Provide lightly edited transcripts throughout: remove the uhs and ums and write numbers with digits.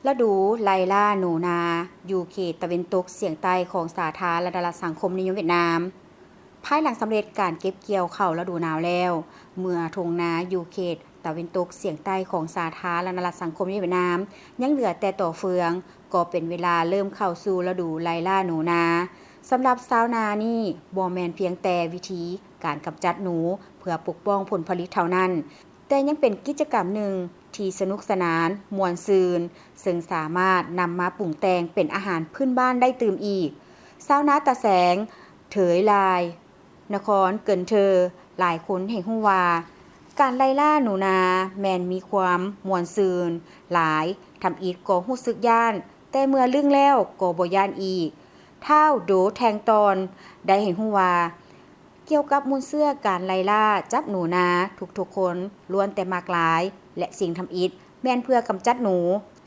ฤดูไล่ล่าหนูนาอยู่เขตตะวันตกเฉียงใต้ของสาธารณรัฐสังคมนิยมเวียดนามภายหลังสำเร็จการเก็บเกี่ยวเข้าฤดูหนาวแล้วเมื่อทงนาอยู่เขตตะวันตกเฉียงใต้ของสาธารณรัฐสังคมนิยมเวียดนามยังเหลือแต่ต่อเฟืองก็เป็นเวลาเริ่มเข้าสู่ฤดูไล่ล่าหนูนาสำหรับชาวนานี่บ่แม่นเพียงแต่วิธีการกำจัดหนูเพื่อปกป้องผลผลิตเท่านั้นแต่ยังเป็นกิจกรรมหนึ่งที่สนุกสนานม่วนซื่นซึ่งสามารถนำมาปรุงแต่งเป็นอาหารพื้นบ้านได้ตื่มอีกชาวนาตะแสงเถยลายนครเกินเธอหลายคนเห็นฮู้ว่าการไล่ล่าหนูนาแม่นมีความม่วนซื่นหลายทำอีกก็รู้สึกย่านแต่เมื่อลึงแล้วก็บ่ย่านอีกท้าวโดแทงตอนได้เห็นฮู้ว่าเกี่ยวกับมูลเสื้อการไล่ล่าจับหนูนาทุกๆคนล้วนแต่มากหลายและสิ่งทำอิฐแม่นเพื่อกำจัดหนู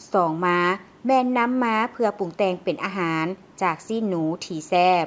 2ม้าแม่นนำมาเพื่อปรุงแต่งเป็นอาหารจากซีนหนูที่แซ่บ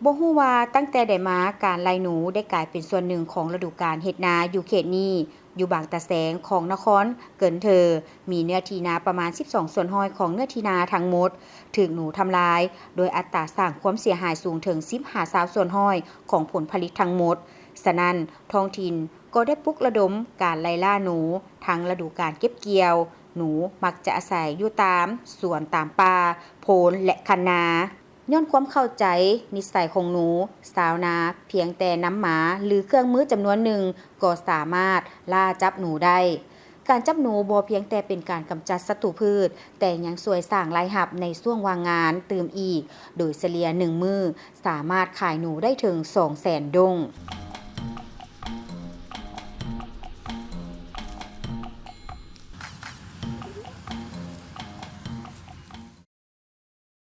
บ่ฮู้ว่าตั้งแต่ได้มาการไล่หนูได้กลายเป็นส่วนหนึ่งของฤดูกาลเฮ็ดนาอยู่เขตนี้อยู่บางตะแสงของนครเกินเธอมีเนื้อที่นาประมาณ12ส่วนห้อยของเนื้อที่นาทั้งหมดถูกหนูทำลายโดยอัตราสร้างความเสียหายสูงถึง10-20ส่วนห้อยของผลผลิตทั้งหมดฉะนั้นท้องถิ่นก็ได้ปลุกระดมการไล่ล่าหนูทั้งฤดูกาลเก็บเกี่ยวหนูมักจะอาศัยอยู่ตามสวนตามป่าโพนและคันนาย้อนความเข้าใจนิสัยของหนูสาวนาเพียงแต่น้ำหมาหรือเครื่องมือจำนวนหนึ่งก็สามารถล่าจับหนูได้การจับหนูบ่เพียงแต่เป็นการกำจัดศัตรูพืชแต่ยังช่วยสร้างรายรับในช่วงว่างงานตื่มอีกโดยเฉลี่ย1มื้อสามารถขายหนูได้ถึง200,000 ดง